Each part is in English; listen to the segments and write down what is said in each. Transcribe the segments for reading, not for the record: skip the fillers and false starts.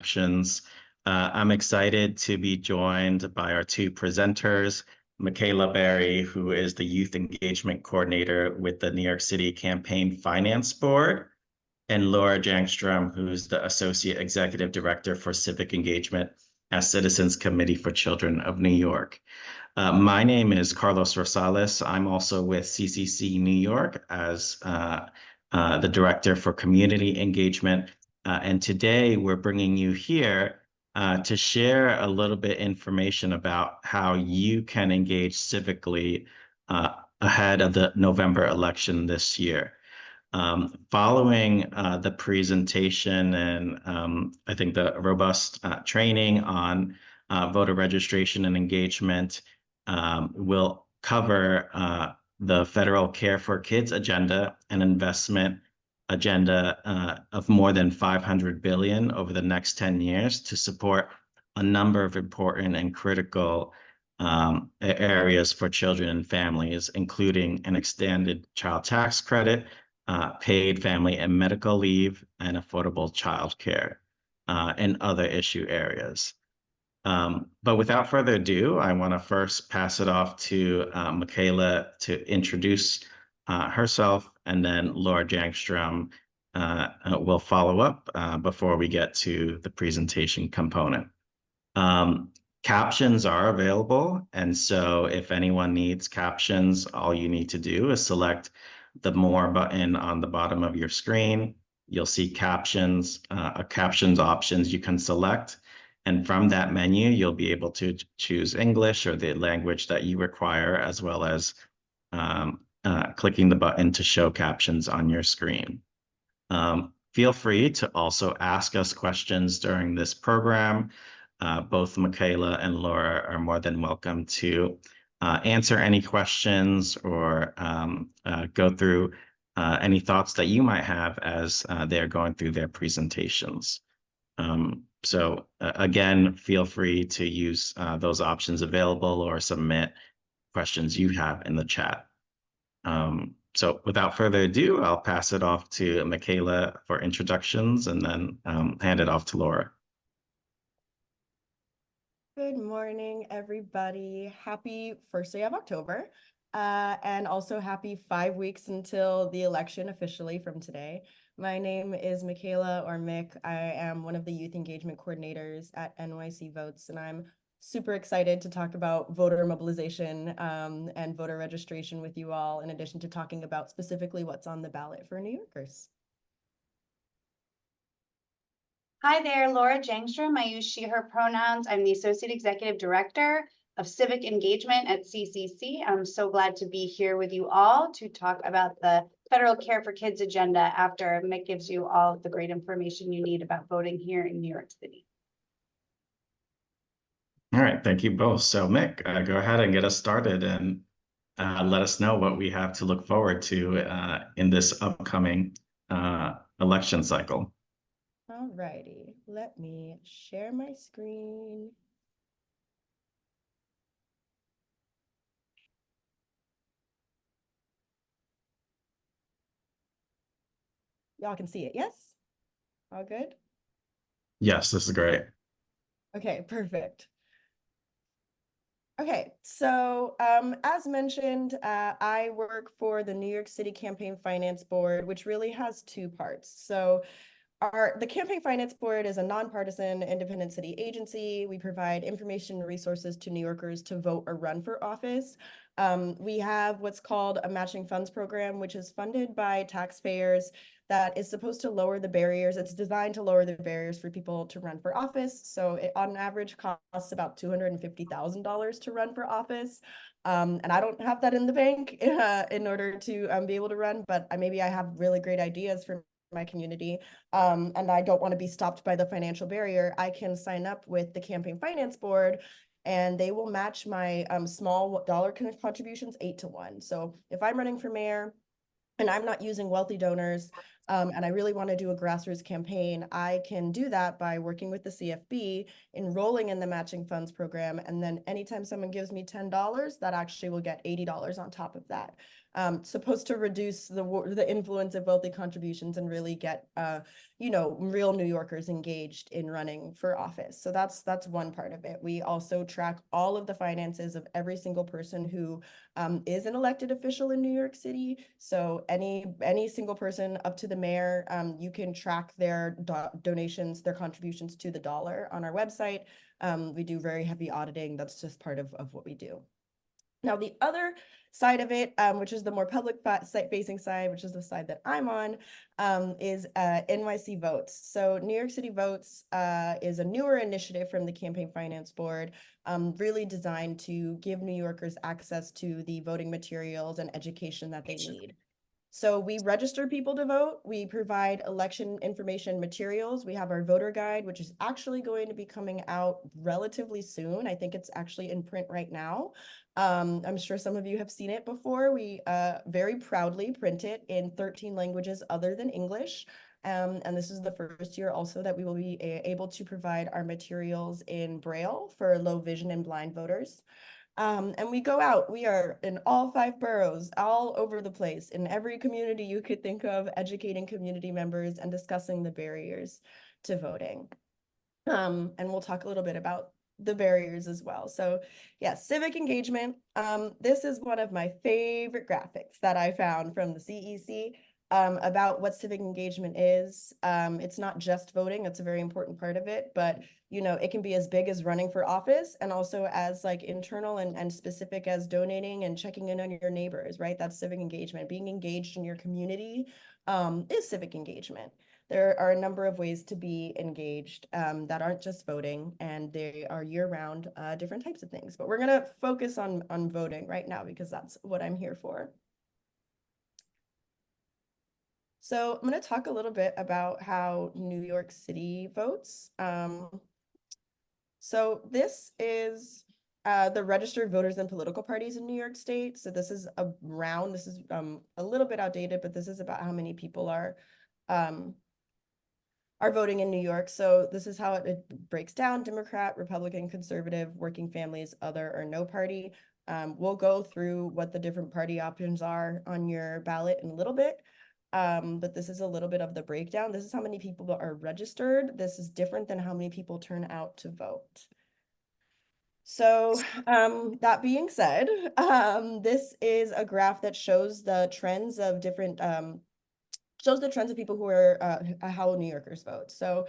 Elections. I'm excited to be joined by our two presenters, Michaela Berry, who is the Youth Engagement Coordinator with the New York City Campaign Finance Board, and Laura Jangstrom, who's the Associate Executive Director for Civic Engagement at Citizens Committee for Children of New York. My name is Carlos Rosales. I'm also with CCC New York as the Director for Community Engagement. And today we're bringing you here to share a little bit information about how you can engage civically ahead of the November election this year. Following the presentation and I think the robust training on voter registration and engagement, we'll cover the federal Care for Kids agenda and investment agenda of more than $500 billion over the next 10 years to support a number of important and critical areas for children and families, including an extended child tax credit, paid family and medical leave, and affordable childcare, and other issue areas. But without further ado, I want to first pass it off to Michaela to introduce herself, and then Laura Jangstrom will follow up before we get to the presentation component. Captions are available, and so if anyone needs captions, all you need to do is select the More button on the bottom of your screen. You'll see captions, captions options you can select. And from that menu, you'll be able to choose English or the language that you require, as well as clicking the button to show captions on your screen. Feel free to also ask us questions during this program. Both Michaela and Laura are more than welcome to answer any questions or go through any thoughts that you might have as they're going through their presentations. So again, feel free to use those options available or submit questions you have in the chat. So without further ado, I'll pass it off to Michaela for introductions and then hand it off to Laura. Good morning, everybody. Happy first day of October, and also happy 5 weeks until the election officially from today. My name is Michaela, or Mick. I am one of the youth engagement coordinators at NYC Votes, and I'm super excited to talk about voter mobilization and voter registration with you all, in addition to talking about specifically what's on the ballot for New Yorkers. Hi there, Laura Jangstrom. I use she, her pronouns. I'm the Associate Executive Director of Civic Engagement at CCC. I'm so glad to be here with you all to talk about the Federal Care for Kids agenda after Mick gives you all the great information you need about voting here in New York City. All right, thank you both. So Mick, go ahead and get us started and let us know what we have to look forward to in this upcoming election cycle. All righty, let me share my screen. Y'all can see it, yes? All good? Yes, this is great. Okay, perfect. Okay, so as mentioned, I work for the New York City Campaign Finance Board, which really has two parts. So the Campaign Finance Board is a nonpartisan independent city agency. We provide information and resources to New Yorkers to vote or run for office. We have what's called a matching funds program, which is funded by taxpayers that is supposed to lower the barriers. It's designed to lower the barriers for people to run for office. So it on average costs about $250,000 to run for office. And I don't have that in the bank in order to be able to run, but maybe I have really great ideas for my community, and I don't want to be stopped by the financial barrier. I can sign up with the Campaign Finance Board, and they will match my small dollar contributions 8-to-1. So if I'm running for mayor and I'm not using wealthy donors, and I really want to do a grassroots campaign, I can do that by working with the CFB, enrolling in the matching funds program, and then anytime someone gives me $10, that actually will get $80 on top of that. supposed to reduce the influence of wealthy contributions and really get real New Yorkers engaged in running for office. So that's one part of it. We also track all of the finances of every single person who is an elected official in New York City. So any single person up to the mayor, you can track their donations, their contributions to the dollar on our website. We do very heavy auditing. That's just part of what we do. Now, the other side of it, which is the more public facing side, which is the side that I'm on, is NYC Votes. So New York City Votes is a newer initiative from the Campaign Finance Board, really designed to give New Yorkers access to the voting materials and education that they need. So we register people to vote. We provide election information materials. We have our voter guide, which is actually going to be coming out relatively soon. I think it's actually in print right now. I'm sure some of you have seen it before. We very proudly print it in 13 languages other than English. And this is the first year also that we will be able to provide our materials in Braille for low vision and blind voters. And we go out, we are in all 5 boroughs, all over the place, in every community you could think of, educating community members and discussing the barriers to voting. And we'll talk a little bit about the barriers as well. So yeah, civic engagement. This is one of my favorite graphics that I found from the CEC about what civic engagement is. It's not just voting, that's a very important part of it, but it can be as big as running for office and also as like internal and specific as donating and checking in on your neighbors, right? That's civic engagement. Being engaged in your community is civic engagement. There are a number of ways to be engaged that aren't just voting, and they are year-round different types of things. But we're gonna focus on voting right now because that's what I'm here for. So I'm going to talk a little bit about how New York City votes. So this is the registered voters and political parties in New York State. So this is a little bit outdated, but this is about how many people are voting in New York. So this is how it breaks down: Democrat, Republican, conservative, working families, other, or no party. We'll go through what the different party options are on your ballot in a little bit. But this is a little bit of the breakdown. This is how many people are registered. This is different than how many people turn out to vote. So that being said, this is a graph that shows the trends of different, shows the trends of people who are, how New Yorkers vote. So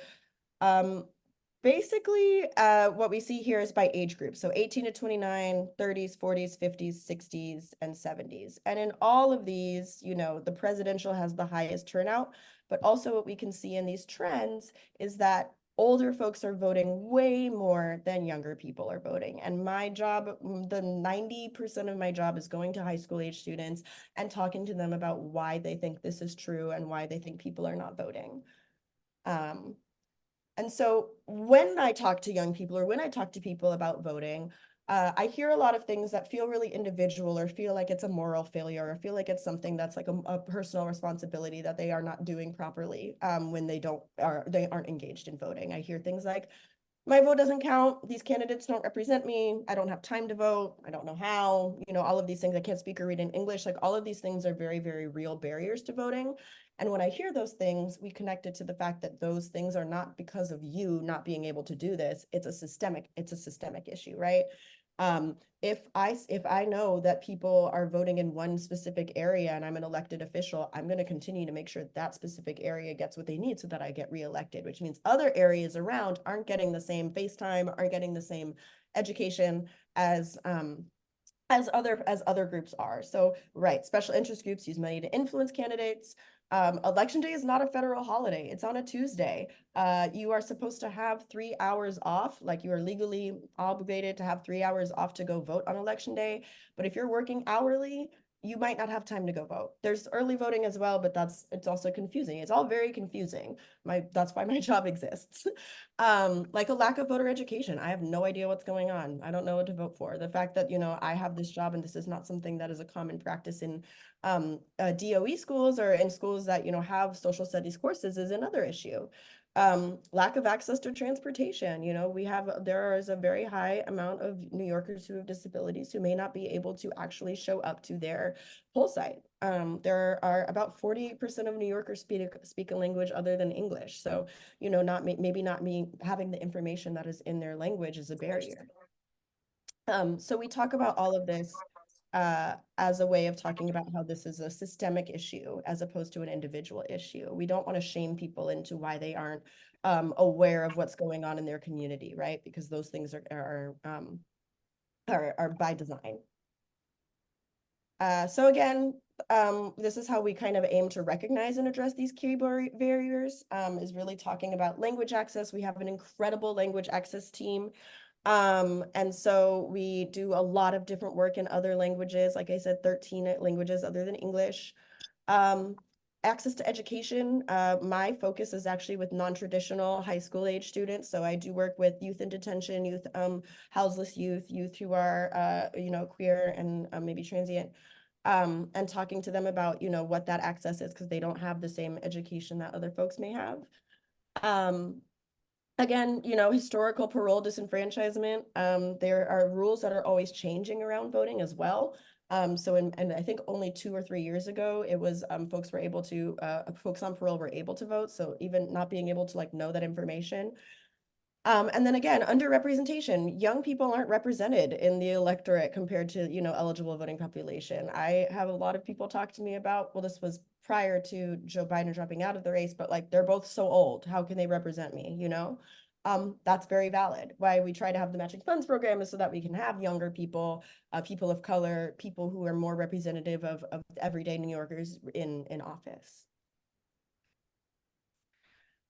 basically, what we see here is by age group. So 18 to 29, 30s, 40s, 50s, 60s, and 70s. And in all of these, the presidential has the highest turnout, but also what we can see in these trends is that older folks are voting way more than younger people are voting. And my job, the 90% of my job is going to high school age students and talking to them about why they think this is true and why they think people are not voting. And so when I talk to young people or when I talk to people about voting, I hear a lot of things that feel really individual or feel like it's a moral failure or feel like it's something that's like a personal responsibility that they are not doing properly when they aren't engaged in voting. I hear things like, my vote doesn't count, these candidates don't represent me, I don't have time to vote, I don't know how, all of these things, I can't speak or read in English. Like all of these things are very, very real barriers to voting. And when I hear those things, we connect it to the fact that those things are not because of you not being able to do this. It's a systemic issue, right? If I know that people are voting in one specific area and I'm an elected official, I'm going to continue to make sure that specific area gets what they need so that I get reelected, which means other areas around aren't getting the same face time, aren't getting the same education as other groups are. So, right, special interest groups use money to influence candidates. Election day is not a federal holiday. It's on a Tuesday. You are supposed to have 3 hours off, like you are legally obligated to have 3 hours off to go vote on election day. But if you're working hourly, you might not have time to go vote. There's early voting as well, but it's also confusing. It's all very confusing. That's why my job exists. Like a lack of voter education. I have no idea what's going on. I don't know what to vote for. The fact that, I have this job and this is not something that is a common practice in DOE schools or in schools that, have social studies courses is another issue. Lack of access to transportation. You know, there is a very high amount of New Yorkers who have disabilities who may not be able to actually show up to their poll site. There are about 48% of New Yorkers speak a language other than English. So, you know, maybe not having the information that is in their language is a barrier. So we talk about all of this as a way of talking about how this is a systemic issue as opposed to an individual issue. We don't want to shame people into why they aren't aware of what's going on in their community, right? Because those things are by design. So again, this is how we kind of aim to recognize and address these key barriers, is really talking about language access. We have an incredible language access team. And so we do a lot of different work in other languages. Like I said, 13 languages other than English. Access to education. My focus is actually with non-traditional high school age students. So I do work with youth in detention, youth, houseless youth who are, you know, queer and maybe transient. And talking to them about, you know, what that access is, because they don't have the same education that other folks may have. Again, you know, historical parole disenfranchisement. There are rules that are always changing around voting as well. So and I think only 2 or 3 years ago, it was folks on parole were able to vote. So even not being able to like know that information. And then again, underrepresentation. Young people aren't represented in the electorate compared to, you know, eligible voting population. I have a lot of people talk to me about, well, this was prior to Joe Biden dropping out of the race, but like they're both so old. How can they represent me, you know? That's very valid. Why we try to have the matching funds program is so that we can have younger people, people of color, people who are more representative of everyday New Yorkers in office.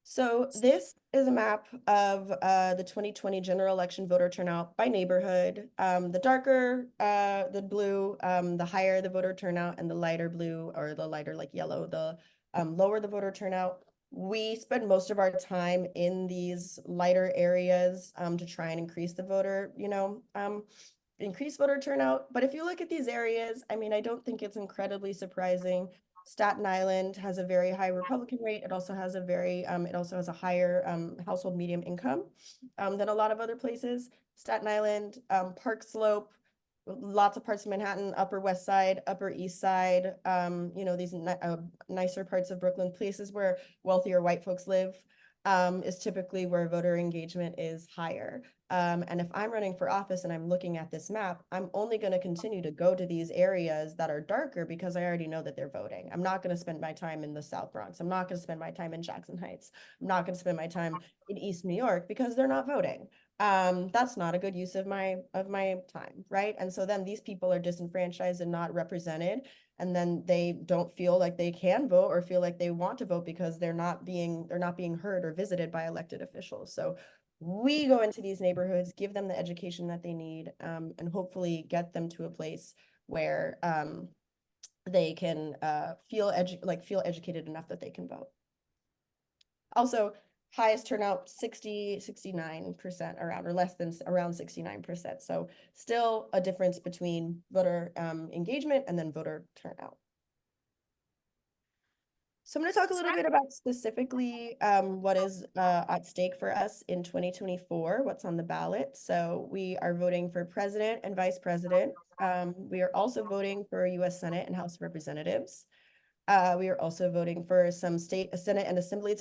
So this is a map of the 2020 general election voter turnout by neighborhood. The darker the blue, the higher the voter turnout, and the lighter blue or the lighter like yellow, the lower the voter turnout. We spend most of our time in these lighter areas to try and increase the voter, increase voter turnout. But if you look at these areas, I mean, I don't think it's incredibly surprising. Staten Island has a very high Republican rate. It also has a higher household medium income than a lot of other places. Staten Island, Park Slope, lots of parts of Manhattan, Upper West Side, Upper East Side, these nicer parts of Brooklyn, places where wealthier white folks live, is typically where voter engagement is higher. And if I'm running for office and I'm looking at this map, I'm only going to continue to go to these areas that are darker because I already know that they're voting. I'm not going to spend my time in the South Bronx. I'm not going to spend my time in Jackson Heights. I'm not going to spend my time in East New York because they're not voting. That's not a good use of my time, right? And so then these people are disenfranchised and not represented, and then they don't feel like they can vote or feel like they want to vote because they're not being heard or visited by elected officials. So we go into these neighborhoods, give them the education that they need, and hopefully get them to a place where they can feel educated enough that they can vote. Also, highest turnout 69% around, or less than around 69%. So still a difference between voter engagement and then voter turnout. So I'm going to talk a little bit about specifically what is at stake for us in 2024, what's on the ballot. So we are voting for president and vice president. We are also voting for U.S. Senate and House of Representatives. We are also voting for some state Senate and Assembly.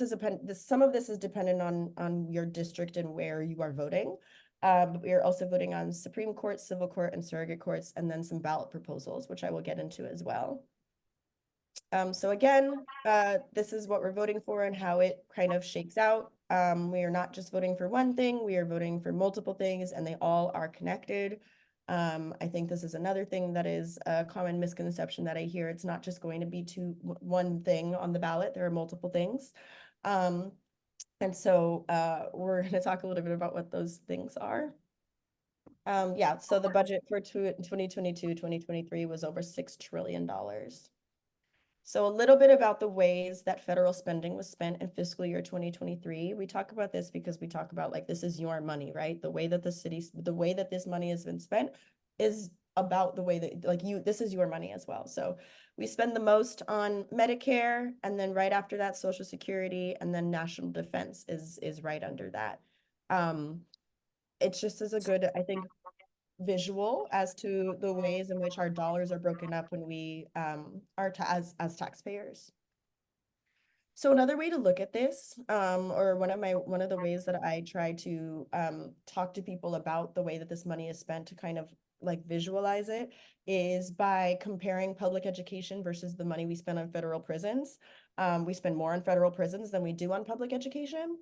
Some of this is dependent on your district and where you are voting. But we are also voting on Supreme Court, Civil Court, and surrogate courts, and then some ballot proposals, which I will get into as well. So again, this is what we're voting for and how it kind of shakes out. We are not just voting for one thing, we are voting for multiple things, and they all are connected. I think this is another thing that is a common misconception that I hear. It's not just going to be one thing on the ballot. There are multiple things. And so we're going to talk a little bit about what those things are. Yeah, so the budget for 2022-2023 was over $6 trillion. So a little bit about the ways that federal spending was spent in fiscal year 2023. We talk about this because we talk about like, this is your money, right? The way that this money has been spent is about the way that like this is your money as well. So we spend the most on Medicare, and then right after that, Social Security, and then National Defense is right under that. It's just as a good, I think, visual as to the ways in which our dollars are broken up when we are as taxpayers. So another way to look at this, or one of the ways that I try to talk to people about the way that this money is spent to kind of like visualize it, is by comparing public education versus the money we spend on federal prisons. We spend more on federal prisons than we do on public education.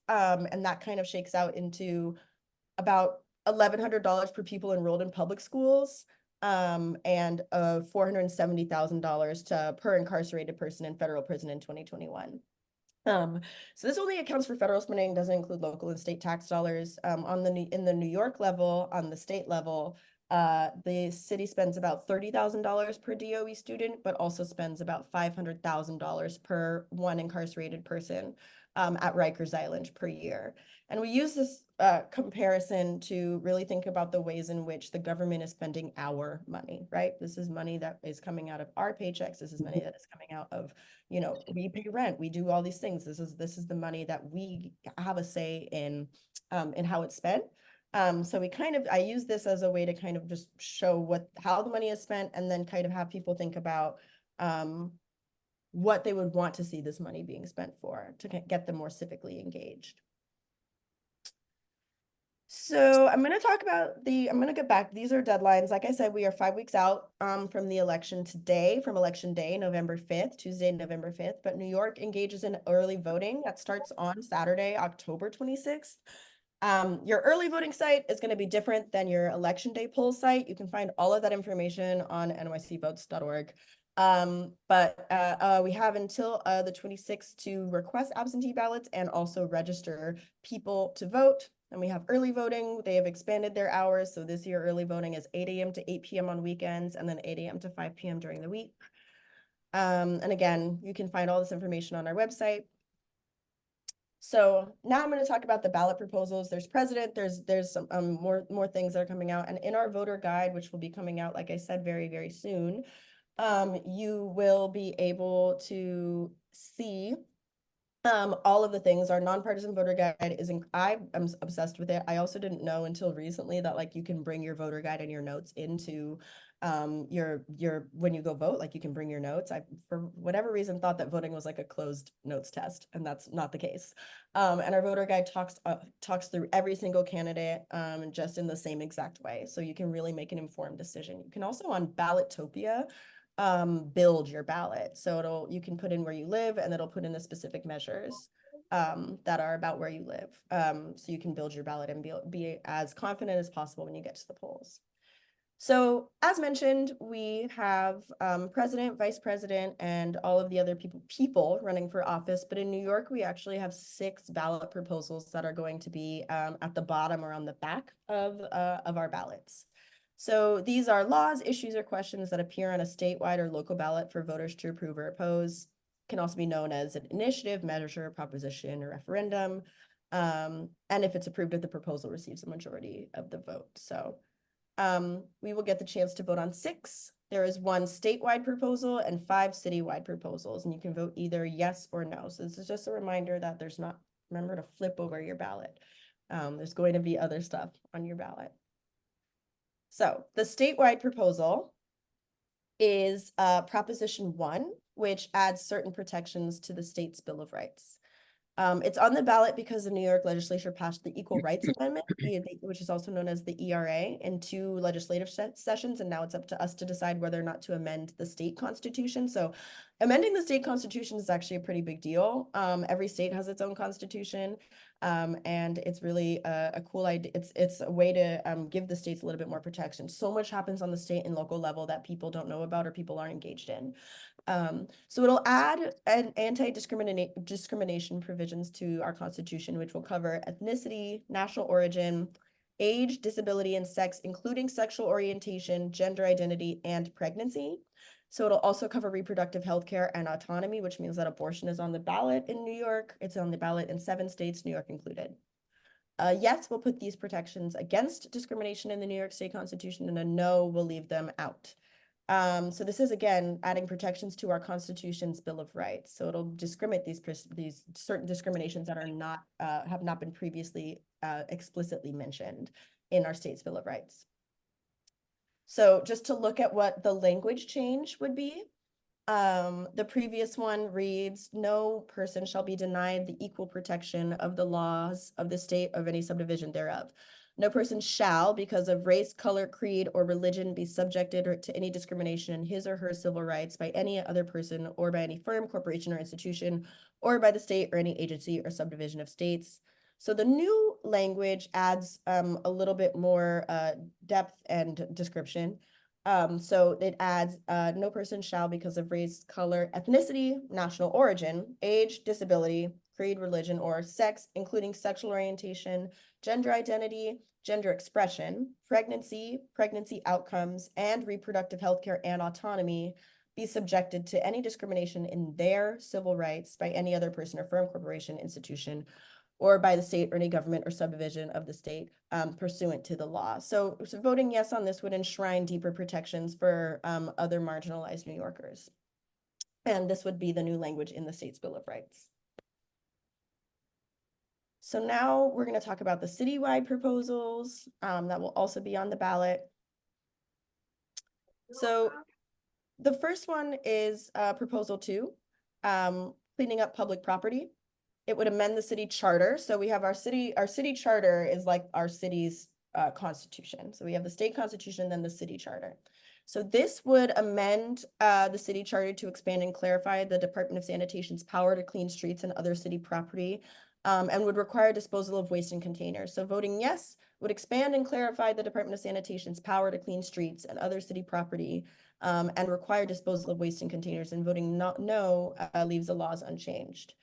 And that kind of shakes out into about $1,100 per pupil enrolled in public schools, and $470,000 per incarcerated person in federal prison in 2021. So this only accounts for federal spending, doesn't include local and state tax dollars. In the New York level, on the state level, the city spends about $30,000 per DOE student, but also spends about $500,000 per one incarcerated person at Rikers Island per year. And we use this comparison to really think about the ways in which the government is spending our money, right? This is money that is coming out of our paychecks. This is money that is coming out of, we pay rent, we do all these things. This is the money that we have a say in how it's spent. So I use this as a way to kind of just show how the money is spent, and then kind of have people think about what they would want to see this money being spent for to get them more civically engaged. So I'm going to talk about I'm going to get back. These are deadlines. Like I said, we are 5 weeks out from the election today, from election day, November 5th, Tuesday, November 5th. But New York engages in early voting. That starts on Saturday, October 26th. Your early voting site is going to be different than your election day poll site. You can find all of that information on nycvotes.org. But we have until the 26th to request absentee ballots and also register people to vote. And we have early voting. They have expanded their hours. So this year, early voting is 8 a.m. to 8 p.m. on weekends, and then 8 a.m. to 5 p.m. during the week. And again, you can find all this information on our website. So now I'm going to talk about the ballot proposals. There's president, there's some more things that are coming out. And in our voter guide, which will be coming out, like I said, very, very soon, you will be able to see all of the things. Our nonpartisan voter guide I'm obsessed with it. I also didn't know until recently that like you can bring your voter guide and your notes into your when you go vote, like you can bring your notes. I, for whatever reason, thought that voting was like a closed notes test, and that's not the case. And our voter guide talks through every single candidate just in the same exact way, so you can really make an informed decision. You can also on Ballottopia build your ballot, so you can put in where you live, and it'll put in the specific measures that are about where you live, so you can build your ballot and be as confident as possible when you get to the polls. So as mentioned, we have president, vice president, and all of the other people running for office. But in New York, we actually have 6 ballot proposals that are going to be at the bottom or on the back of our ballots. So these are laws, issues, or questions that appear on a statewide or local ballot for voters to approve or oppose. Can also be known as an initiative, measure, proposition, or referendum. And if it's approved, if the proposal receives a majority of the vote. So we will get the chance to vote on 6. There is 1 statewide proposal and 5 citywide proposals, and you can vote either yes or no. So this is just a reminder that remember to flip over your ballot. There's going to be other stuff on your ballot. So the statewide proposal is Proposition 1, which adds certain protections to the state's Bill of Rights. It's on the ballot because the New York legislature passed the Equal Rights Amendment, which is also known as the ERA, in 2 legislative sessions, and now it's up to us to decide whether or not to amend the state constitution. So amending the state constitution is actually a pretty big deal. Every state has its own constitution, and it's really a cool idea. It's a way to give the states a little bit more protection. So much happens on the state and local level that people don't know about or people aren't engaged in. So it'll add an anti-discrimination provisions to our constitution, which will cover ethnicity, national origin, age, disability, and sex, including sexual orientation, gender identity, and pregnancy. So it'll also cover reproductive health care and autonomy, which means that abortion is on the ballot in New York. It's on the ballot in 7 states, New York included. A yes will put these protections against discrimination in the New York State Constitution, and a no will leave them out. So this is, again, adding protections to our Constitution's Bill of Rights. So it'll discriminate these certain discriminations that are not have not been previously explicitly mentioned in our state's Bill of Rights. So just to look at what the language change would be, the previous one reads, no person shall be denied the equal protection of the laws of the state of any subdivision thereof. No person shall, because of race, color, creed, or religion, be subjected to any discrimination in his or her civil rights by any other person or by any firm, corporation, or institution, or by the state or any agency or subdivision of states. So the new language adds a little bit more depth and description. So it adds, no person shall, because of race, color, ethnicity, national origin, age, disability, creed, religion, or sex, including sexual orientation, gender identity, gender expression, pregnancy, pregnancy outcomes, and reproductive health care and autonomy, be subjected to any discrimination in their civil rights by any other person or firm, corporation, institution, or by the state or any government or subdivision of the state pursuant to the law. So voting yes on this would enshrine deeper protections for other marginalized New Yorkers. And this would be the new language in the state's Bill of Rights. So now we're going to talk about the citywide proposals that will also be on the ballot. So the first one is Proposal 2, cleaning up public property. It would amend the city charter. So we have our city charter is like our city's constitution. So we have the state constitution, then the city charter. So this would amend the city charter to expand and clarify the Department of Sanitation's power to clean streets and other city property, and would require disposal of waste in containers. So voting yes would expand and clarify the Department of Sanitation's power to clean streets and other city property, and require disposal of waste in containers, and voting no leaves the laws unchanged.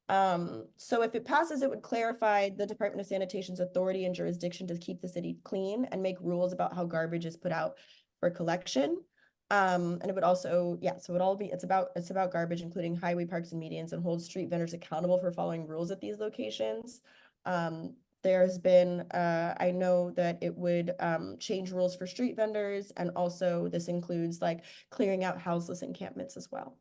So if it passes, it would clarify the Department of Sanitation's authority and jurisdiction to keep the city clean and make rules about how garbage is put out for collection. And it would also, so it's about garbage, including highway, parks, and medians, and hold street vendors accountable for following rules at these locations. There's been, I know that it would change rules for street vendors, and also this includes like clearing out houseless encampments as well.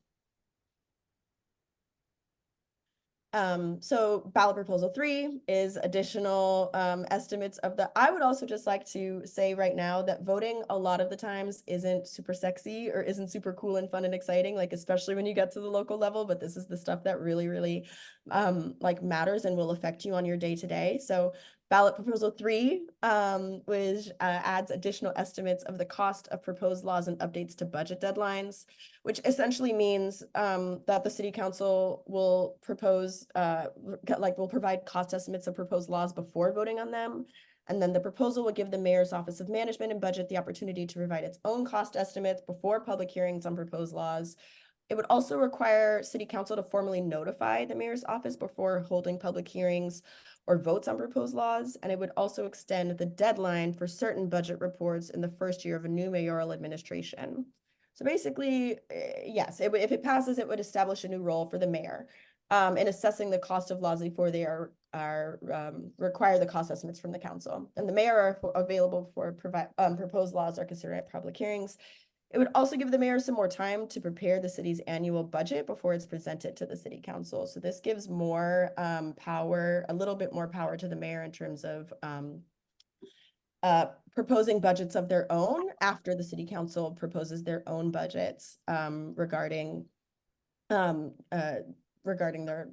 So ballot proposal 3 is additional estimates of the, I would also just like to say right now that voting a lot of the times isn't super sexy or isn't super cool and fun and exciting, like especially when you get to the local level, but this is the stuff that really, really like matters and will affect you on your day to day. So ballot proposal 3, which adds additional estimates of the cost of proposed laws and updates to budget deadlines, which essentially means that the city council will propose, will provide cost estimates of proposed laws before voting on them. And then the proposal will give the mayor's office of management and budget the opportunity to provide its own cost estimates before public hearings on proposed laws. It would also require city council to formally notify the mayor's office before holding public hearings or votes on proposed laws. And it would also extend the deadline for certain budget reports in the first year of a new mayoral administration. So basically, yes, if it passes, it would establish a new role for the mayor in assessing the cost of laws before they require the cost estimates from the council. And the mayor are available for proposed laws are considered at public hearings. It would also give the mayor some more time to prepare the city's annual budget before it's presented to the city council. So this gives more power, a little bit more power to the mayor in terms of proposing budgets of their own after the city council proposes their own budgets regarding their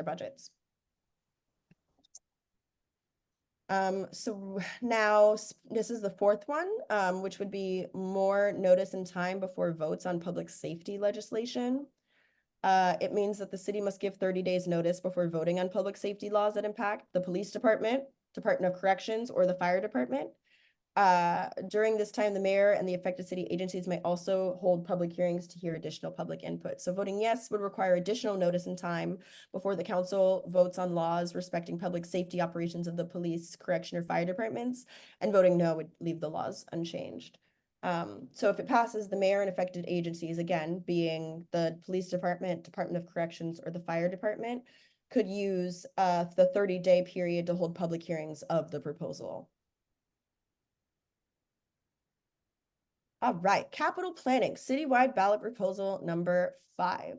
budgets. So now this is the fourth one, which would be more notice and time before votes on public safety legislation. It means that the city must give 30 days notice before voting on public safety laws that impact the police department, Department of Corrections, or the fire department. During this time, the mayor and the affected city agencies may also hold public hearings to hear additional public input. So voting yes would require additional notice and time before the council votes on laws respecting public safety operations of the police, correction, or fire departments, and voting no would leave the laws unchanged. So if it passes, the mayor and affected agencies, again, being the police department, Department of Corrections, or the fire department, could use the 30-day period to hold public hearings of the proposal. All right, capital planning, citywide ballot proposal number 5.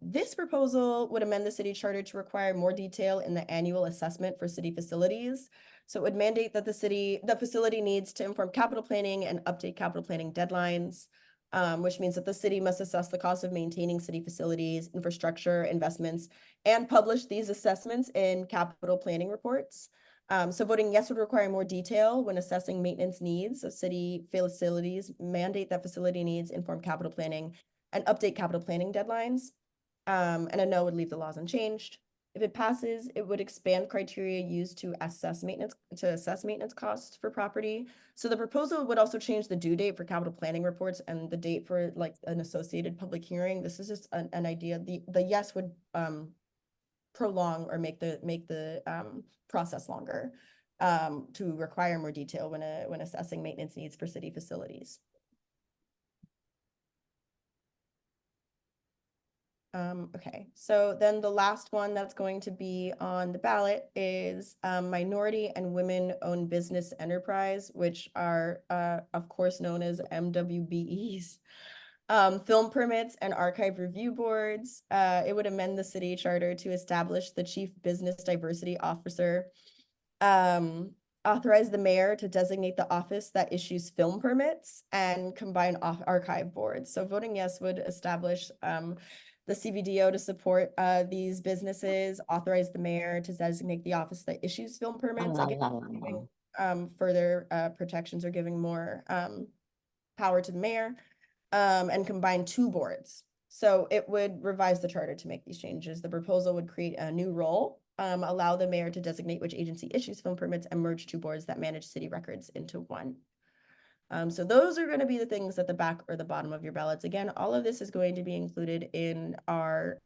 This proposal would amend the city charter to require more detail in the annual assessment for city facilities. So it would mandate that the facility needs to inform capital planning and update capital planning deadlines, which means that the city must assess the cost of maintaining city facilities, infrastructure, investments, and publish these assessments in capital planning reports. So voting yes would require more detail when assessing maintenance needs of city facilities, mandate that facility needs inform capital planning, and update capital planning deadlines. And a no would leave the laws unchanged. If it passes, it would expand criteria used to assess maintenance costs for property. So the proposal would also change the due date for capital planning reports and the date for like an associated public hearing. This is just an idea. The yes would prolong or make the process longer to require more detail when assessing maintenance needs for city facilities. Okay, so then the last one that's going to be on the ballot is minority and women-owned business enterprise, which are of course known as MWBEs. Film permits and archive review boards. It would amend the city charter to establish the chief business diversity officer, authorize the mayor to designate the office that issues film permits, and combine archive boards. So voting yes would establish the CVDO to support these businesses, authorize the mayor to designate the office that issues film permits, again, giving further protections or giving more power to the mayor, and combine 2 boards. So it would revise the charter to make these changes. The proposal would create a new role, allow the mayor to designate which agency issues film permits, and merge 2 boards that manage city records into one. So those are going to be the things at the back or the bottom of your ballots. Again, all of this is going to be included in our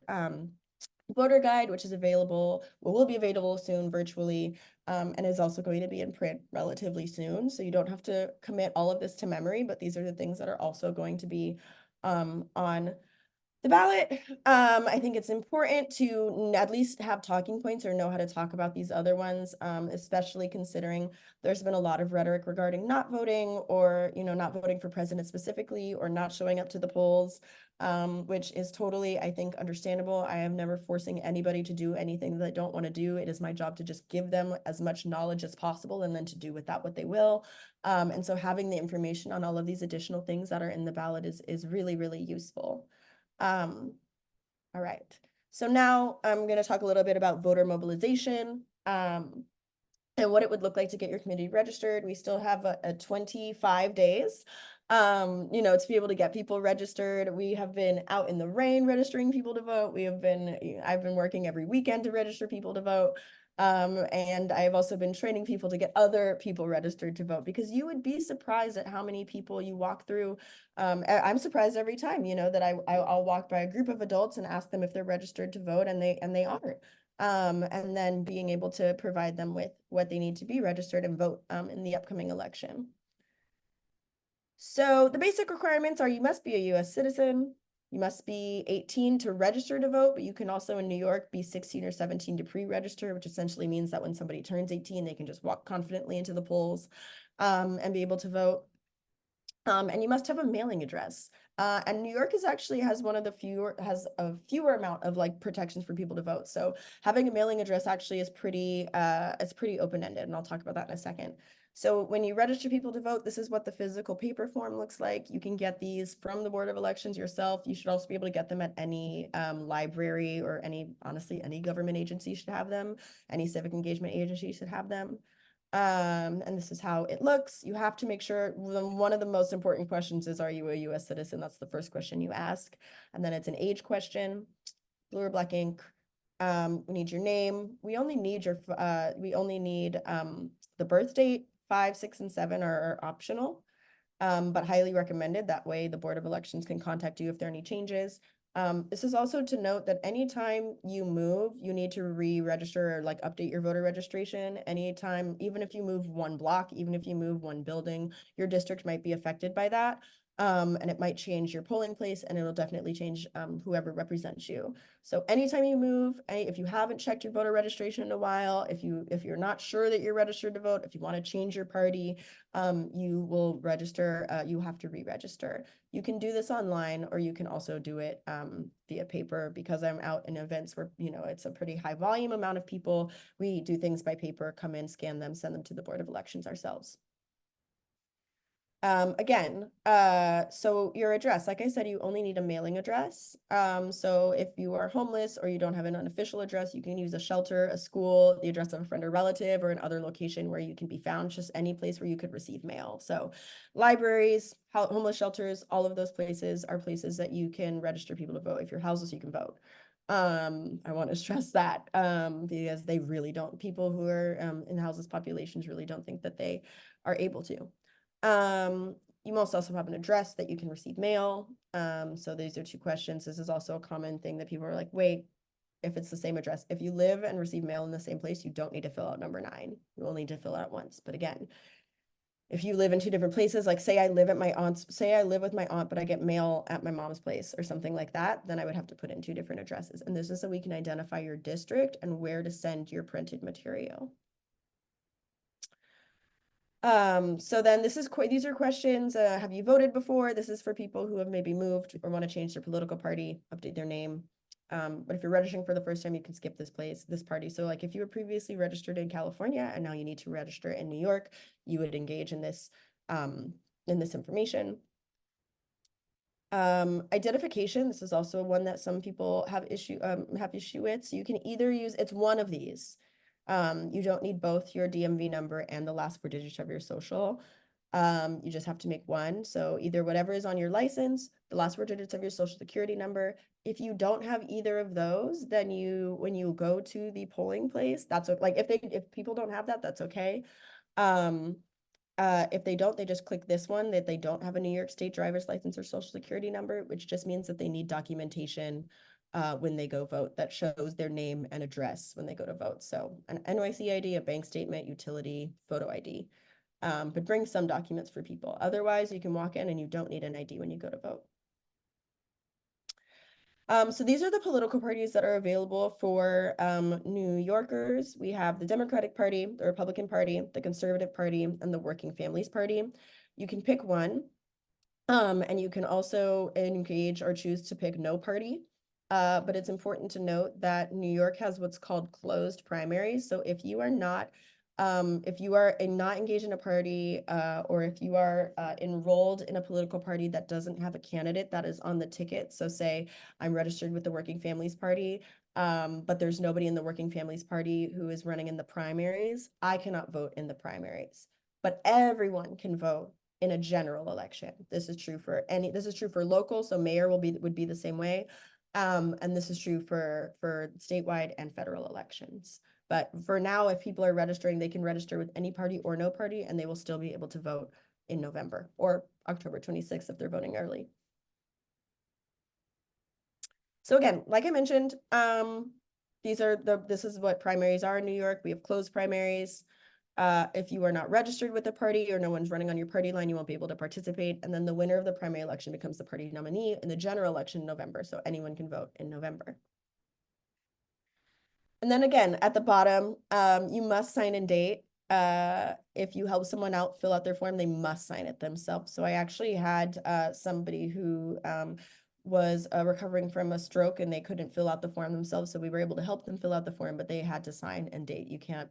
voter guide, which is available, will be available soon virtually, and is also going to be in print relatively soon. So you don't have to commit all of this to memory, but these are the things that are also going to be on the ballot. I think it's important to at least have talking points or know how to talk about these other ones, especially considering there's been a lot of rhetoric regarding not voting or, not voting for president specifically or not showing up to the polls, which is totally, I think, understandable. I am never forcing anybody to do anything that they don't want to do. It is my job to just give them as much knowledge as possible and then to do with that what they will. And so having the information on all of these additional things that are in the ballot is really, really useful. All right, so now I'm going to talk a little bit about voter mobilization and what it would look like to get your community registered. We still have a 25 days, to be able to get people registered. We have been out in the rain registering people to vote. I've been working every weekend to register people to vote. And I've also been training people to get other people registered to vote, because you would be surprised at how many people you walk through. I'm surprised every time, that I'll walk by a group of adults and ask them if they're registered to vote, and they aren't. And then being able to provide them with what they need to be registered and vote in the upcoming election. So the basic requirements are you must be a U.S. citizen. You must be 18 to register to vote, but you can also in New York be 16 or 17 to pre-register, which essentially means that when somebody turns 18, they can just walk confidently into the polls and be able to vote. And you must have a mailing address. And New York has a fewer amount of like protections for people to vote. So having a mailing address actually is pretty open-ended, and I'll talk about that in a second. So when you register people to vote, this is what the physical paper form looks like. You can get these from the Board of Elections yourself. You should also be able to get them at any library or honestly, any government agency should have them. Any civic engagement agency should have them. And this is how it looks. You have to make sure one of the most important questions is, are you a U.S. citizen? That's the first question you ask. And then it's an age question, blue or black ink. We need your name. We only need the birth date. 5, 6, and 7 are optional, but highly recommended. That way the Board of Elections can contact you if there are any changes. This is also to note that anytime you move, you need to re-register or like update your voter registration. Anytime, even if you move one block, even if you move one building, your district might be affected by that. And it might change your polling place, and it'll definitely change whoever represents you. So anytime you move, if you haven't checked your voter registration in a while, if you're not sure that you're registered to vote, if you want to change your party, you will register. You have to re-register. You can do this online, or you can also do it via paper. Because I'm out in events where, you know, it's a pretty high volume amount of people, we do things by paper, come in, scan them, send them to the Board of Elections ourselves. Again, so your address, like I said, you only need a mailing address. So if you are homeless or you don't have an unofficial address, you can use a shelter, a school, the address of a friend or relative, or another location where you can be found, just any place where you could receive mail. So libraries, homeless shelters, all of those places are places that you can register people to vote. If you're houseless, you can vote. I want to stress that because they really don't, people who are in houseless populations really don't think that they are able to. You must also have an address that you can receive mail. So these are two questions. This is also a common thing that people are like, wait, if it's the same address, if you live and receive mail in the same place, you don't need to fill out number 9. You will need to fill it out once. But again, if you live in 2 different places, like say I live with my aunt, but I get mail at my mom's place or something like that, then I would have to put in 2 different addresses. And this is so we can identify your district and where to send your printed material. So then these are questions. Have you voted before? This is for people who have maybe moved or want to change their political party, update their name. But if you're registering for the first time, you can skip this party. So like if you were previously registered in California and now you need to register in New York, you would engage in this information. Identification, this is also one that some people have issue with. So you can either use, it's one of these. You don't need both your DMV number and the last 4 digits of your social. You just have to make one. So either whatever is on your license, the last 4 digits of your social security number. If you don't have either of those, then when you go to the polling place, that's like if people don't have that, that's okay. If they don't, they just click this one that they don't have a New York State driver's license or social security number, which just means that they need documentation when they go vote that shows their name and address when they go to vote. So an NYC ID, a bank statement, utility, photo ID, but bring some documents for people. Otherwise, you can walk in and you don't need an ID when you go to vote. So these are the political parties that are available for New Yorkers. We have the Democratic Party, the Republican Party, the Conservative Party, and the Working Families Party. You can pick one, and you can also engage or choose to pick no party. But it's important to note that New York has what's called closed primaries. So if you are not engaged in a party, or if you are enrolled in a political party that doesn't have a candidate that is on the ticket, so say I'm registered with the Working Families Party, but there's nobody in the Working Families Party who is running in the primaries, I cannot vote in the primaries. But everyone can vote in a general election. This is true for local, so mayor would be the same way. And this is true for statewide and federal elections. But for now, if people are registering, they can register with any party or no party, and they will still be able to vote in November or October 26th if they're voting early. So again, like I mentioned, this is what primaries are in New York. We have closed primaries. If you are not registered with the party or no one's running on your party line, you won't be able to participate. And then the winner of the primary election becomes the party nominee in the general election in November. So anyone can vote in November. And then again, at the bottom, you must sign and date. If you help someone out fill out their form, they must sign it themselves. So I actually had somebody who was recovering from a stroke and they couldn't fill out the form themselves. So we were able to help them fill out the form, but they had to sign and date. You can't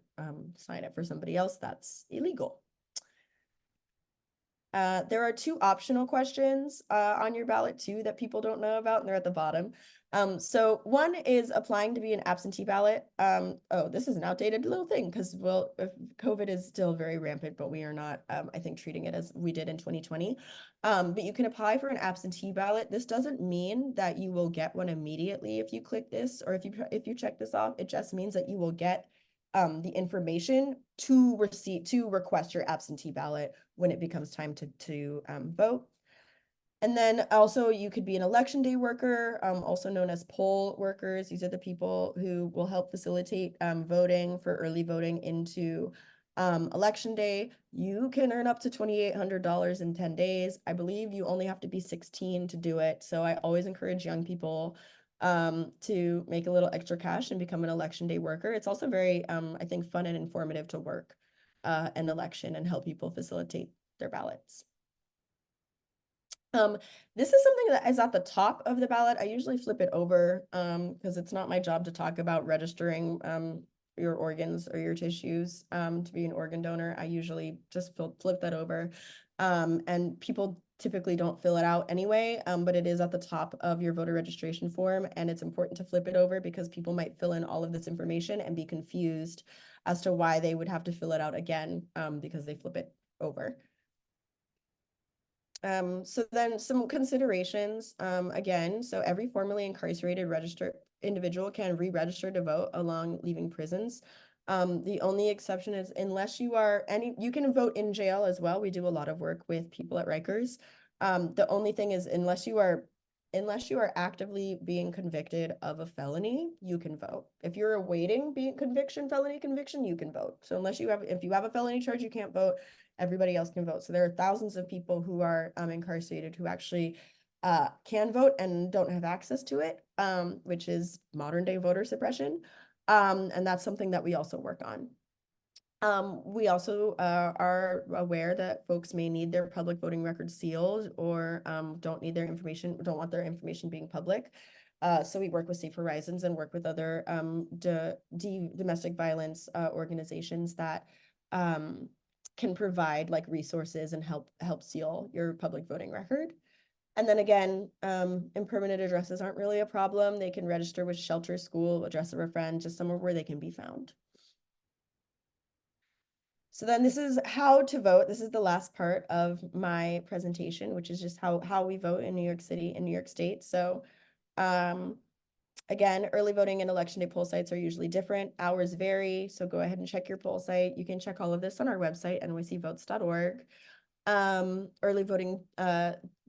sign it for somebody else. That's illegal. There are 2 optional questions on your ballot too that people don't know about, and they're at the bottom. So one is applying to be an absentee ballot. Oh, this is an outdated little thing because, well, COVID is still very rampant, but we are not, I think, treating it as we did in 2020. But you can apply for an absentee ballot. This doesn't mean that you will get one immediately if you click this or if you check this off. It just means that you will get the information to request your absentee ballot when it becomes time to vote. And then also you could be an election day worker, also known as poll workers. These are the people who will help facilitate voting for early voting into Election day, you can earn up to $2,800 in 10 days. I believe you only have to be 16 to do it. So I always encourage young people to make a little extra cash and become an election day worker. It's also very, I think, fun and informative to work an election and help people facilitate their ballots. This is something that is at the top of the ballot. I usually flip it over because it's not my job to talk about registering your organs or your tissues to be an organ donor. I usually just flip that over. And people typically don't fill it out anyway, but it is at the top of your voter registration form, and it's important to flip it over because people might fill in all of this information and be confused as to why they would have to fill it out again because they flip it over. So then some considerations, again, so every formerly incarcerated registered individual can re-register to vote along leaving prisons. The only exception is unless you are you can vote in jail as well. We do a lot of work with people at Rikers. The only thing is unless you are actively being convicted of a felony, you can vote. If you're awaiting felony conviction, you can vote. So if you have a felony charge, you can't vote. Everybody else can vote. So there are thousands of people who are incarcerated who actually can vote and don't have access to it, which is modern day voter suppression. And that's something that we also work on. We also are aware that folks may need their public voting records sealed or don't want their information being public. So we work with Safe Horizons and work with other domestic violence organizations that can provide like resources and help seal your public voting record. And then again, impermanent addresses aren't really a problem. They can register with shelter, school, address of a friend, just somewhere where they can be found. So then this is how to vote. This is the last part of my presentation, which is just how we vote in New York City and New York State. So again, early voting and election day poll sites are usually different. Hours vary, so go ahead and check your poll site. You can check all of this on our website, nycvotes.org. Early voting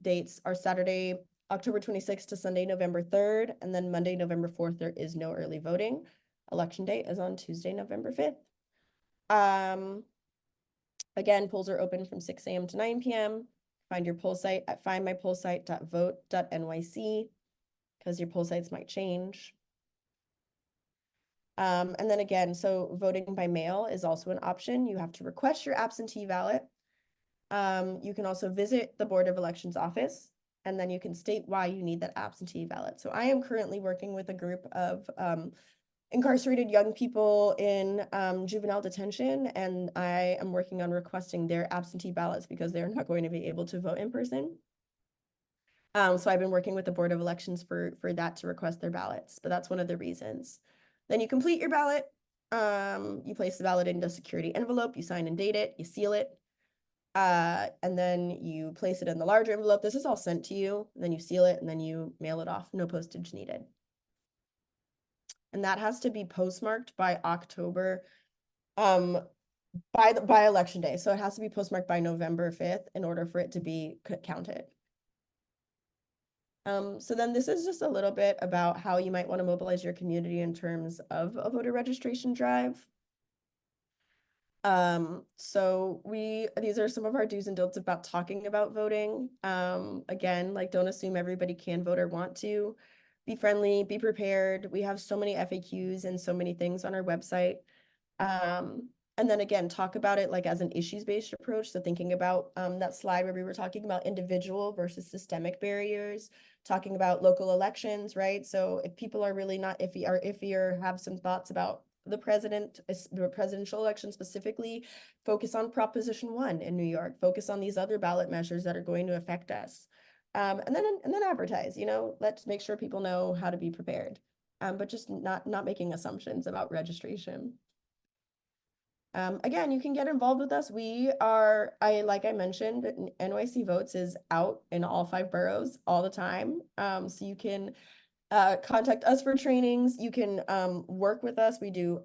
dates are Saturday, October 26th to Sunday, November 3rd, and then Monday, November 4th, there is no early voting. Election day is on Tuesday, November 5th. Again, polls are open from 6 a.m. to 9 p.m. Find your poll site at findmypollsite.vote.nyc because your poll sites might change. And then again, so voting by mail is also an option. You have to request your absentee ballot. You can also visit the Board of Elections office, and then you can state why you need that absentee ballot. So I am currently working with a group of incarcerated young people in juvenile detention, and I am working on requesting their absentee ballots because they're not going to be able to vote in person. So I've been working with the Board of Elections for that to request their ballots, but that's one of the reasons. Then you complete your ballot. You place the ballot into a security envelope, you sign and date it, you seal it, and then you place it in the larger envelope. This is all sent to you, and then you seal it, and then you mail it off. No postage needed. And that has to be postmarked by October, by election day. So it has to be postmarked by November 5th in order for it to be counted. So then this is just a little bit about how you might want to mobilize your community in terms of a voter registration drive. So these are some of our do's and don'ts about talking about voting. Again, like don't assume everybody can vote or want to. Be friendly, be prepared. We have so many FAQs and so many things on our website. And then again, talk about it like as an issues-based approach. So thinking about that slide where we were talking about individual versus systemic barriers, talking about local elections, right? So if people are really not iffy, or if you have some thoughts about the presidential election specifically, focus on Proposition 1 in New York, focus on these other ballot measures that are going to affect us. And then advertise, let's make sure people know how to be prepared, but just not making assumptions about registration. Again, you can get involved with us. Like I mentioned, NYC Votes is out in all 5 boroughs all the time. So you can contact us for trainings. You can work with us. We do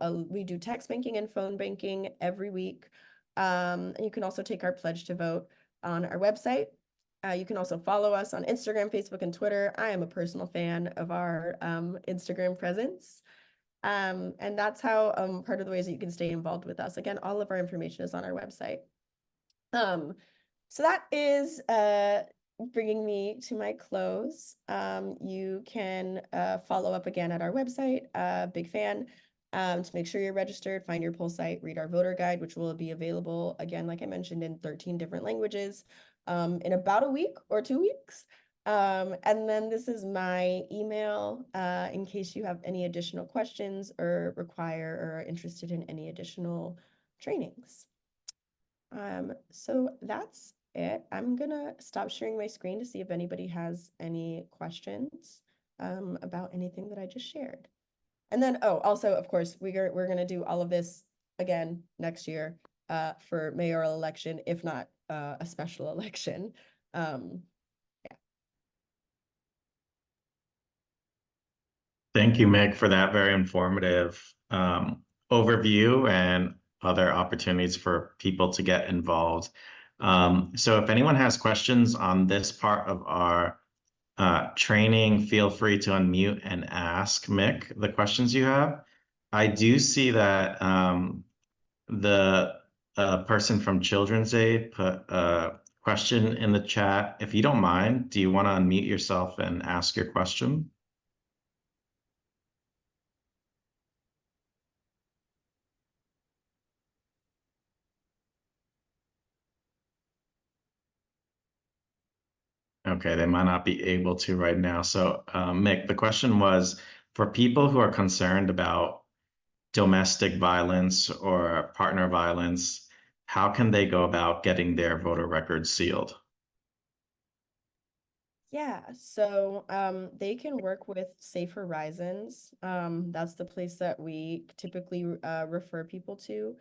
text banking and phone banking every week. And you can also take our pledge to vote on our website. You can also follow us on Instagram, Facebook, and Twitter. I am a personal fan of our Instagram presence. And that's how part of the ways that you can stay involved with us. Again, all of our information is on our website. So that is bringing me to my close. You can follow up again at our website, big fan, to make sure you're registered, find your poll site, read our voter guide, which will be available, again, like I mentioned, in 13 different languages in about a week or 2 weeks. And then this is my email in case you have any additional questions or require or are interested in any additional trainings. So that's it. I'm gonna stop sharing my screen to see if anybody has any questions about anything that I just shared. And then, oh, also, of course, we're gonna do all of this again next year for mayoral election, if not a special election. Thank you, Meg, for that very informative overview and other opportunities for people to get involved. So if anyone has questions on this part of our training, feel free to unmute and ask Mick the questions you have. I do see that the person from Children's Aid put a question in the chat. If you don't mind, do you want to unmute yourself and ask your question? Okay, they might not be able to right now. So, Mick, the question was, for people who are concerned about domestic violence or partner violence, how can they go about getting their voter records sealed? Yeah, so they can work with Safe Horizons. That's the place that we typically refer people to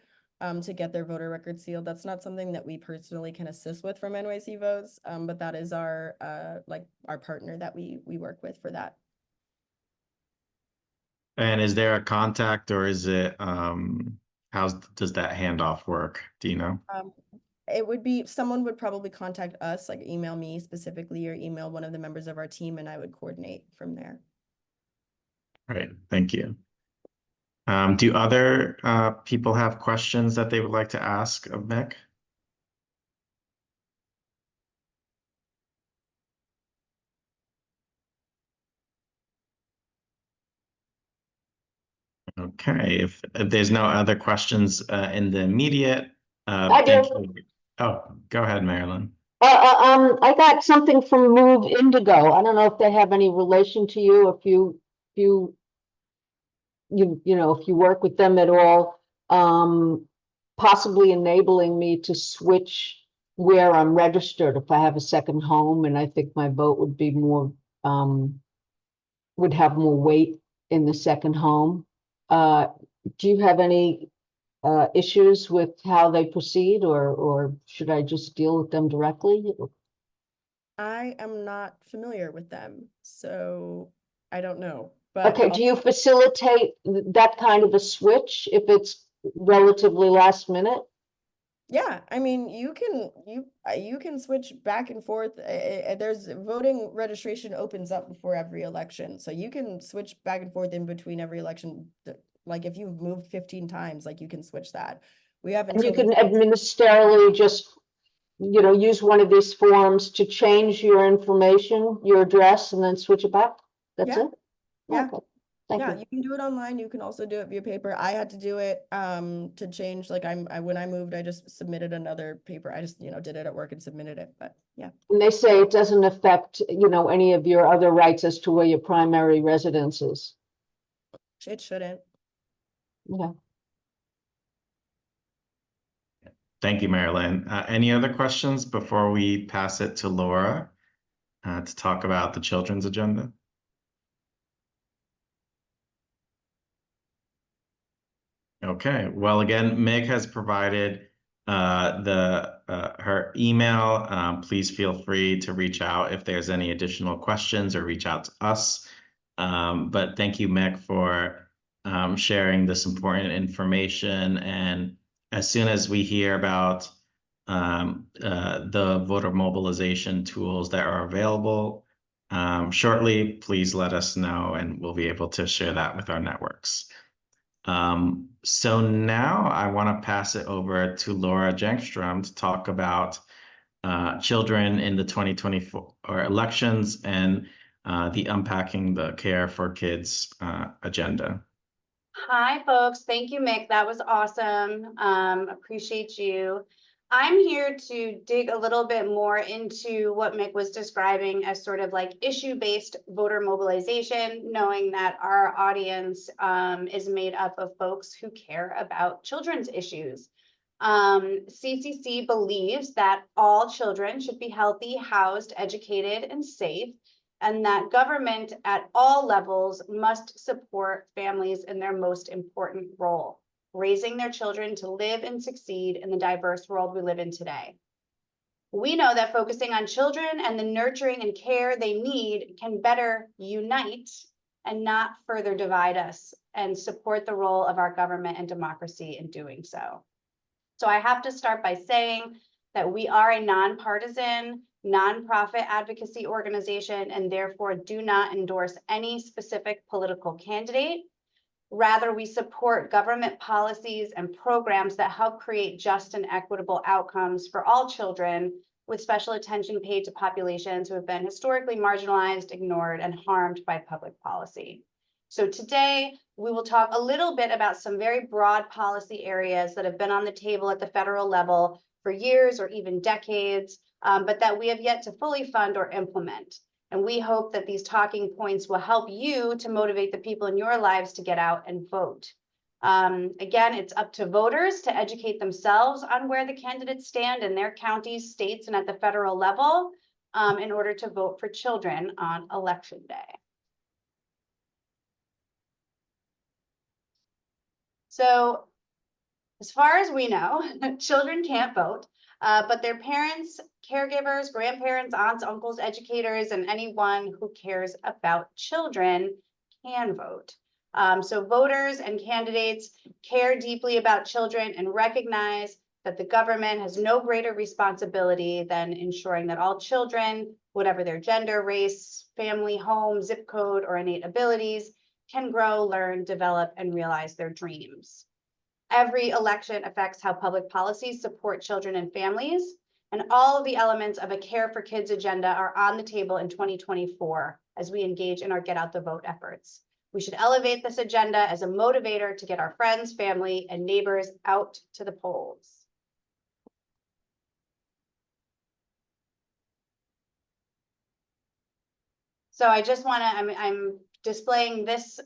get their voter record sealed. That's not something that we personally can assist with from NYC Votes, but that is our our partner that we work with for that. And is there a contact, or is it how does that handoff work? Do you know? It would be someone would probably contact us, like email me specifically or email one of the members of our team, and I would coordinate from there. Right, thank you. Do other people have questions that they would like to ask of Mick? Okay, if there's no other questions in the immediate, I thank do. you. Oh, go ahead, Marilyn. I got something from Move Indigo. I don't know if they have any relation to you, if you know, if you work with them at all, possibly enabling me to switch where I'm registered if I have a second home, and I think my vote would be more, would have more weight in the second home. Do you have any issues with how they proceed, or should I just deal with them directly? I am not familiar with them, so I don't know. But Okay, do you facilitate that kind of a switch if it's relatively last minute? yeah, I mean, you can switch back and forth. There's voting registration opens up before every election, so you can switch back and forth in between every election. Like if you've moved 15 times, like you can switch that. We have And you until can administratively just, you know, use one of these forms to change your information, your address, and then switch it back? That's Yeah. it? Yeah. Okay. Thank Yeah, you. you can do it online. You can also do it via paper. I had to do it to change, like when I moved, I just submitted another paper. I just, did it at work and submitted it, but yeah. And they say it doesn't affect, you know, any of your other rights as to where your primary residence is. It shouldn't. Yeah. Thank you, Marilyn. Any other questions before we pass it to Laura to talk about the children's agenda? Okay, well, again, Meg has provided her email. Please feel free to reach out if there's any additional questions or reach out to us. But thank you, Meg, for sharing this important information. And as soon as we hear about the voter mobilization tools that are available shortly, please let us know and we'll be able to share that with our networks. So now I want to pass it over to Laura Jangstrom to talk about children in the 2024 elections and the Unpacking the Care for Kids agenda. Hi, folks. Thank you, Mick. That was awesome. Appreciate you. I'm here to dig a little bit more into what Mick was describing as sort of like issue-based voter mobilization, knowing that our audience is made up of folks who care about children's issues. CCC believes that all children should be healthy, housed, educated, and safe, and that government at all levels must support families in their most important role, raising their children to live and succeed in the diverse world we live in today. We know that focusing on children and the nurturing and care they need can better unite and not further divide us, and support the role of our government and democracy in doing so. So I have to start by saying that we are a nonpartisan, nonprofit advocacy organization, and therefore do not endorse any specific political candidate. Rather, we support government policies and programs that help create just and equitable outcomes for all children, with special attention paid to populations who have been historically marginalized, ignored, and harmed by public policy. So today, we will talk a little bit about some very broad policy areas that have been on the table at the federal level for years or even decades, but that we have yet to fully fund or implement. And we hope that these talking points will help you to motivate the people in your lives to get out and vote. Again, it's up to voters to educate themselves on where the candidates stand in their counties, states, and at the federal level in order to vote for children on Election Day. So, as far as we know, children can't vote, but their parents, caregivers, grandparents, aunts, uncles, educators, and anyone who cares about children can vote. So voters and candidates care deeply about children and recognize that the government has no greater responsibility than ensuring that all children, whatever their gender, race, family, home, zip code, or innate abilities, can grow, learn, develop, and realize their dreams. Every election affects how public policies support children and families, and all of the elements of a Care for Kids agenda are on the table in 2024 as we engage in our Get Out the Vote efforts. We should elevate this agenda as a motivator to get our friends, family, and neighbors out to the polls. So I just want to, I'm displaying this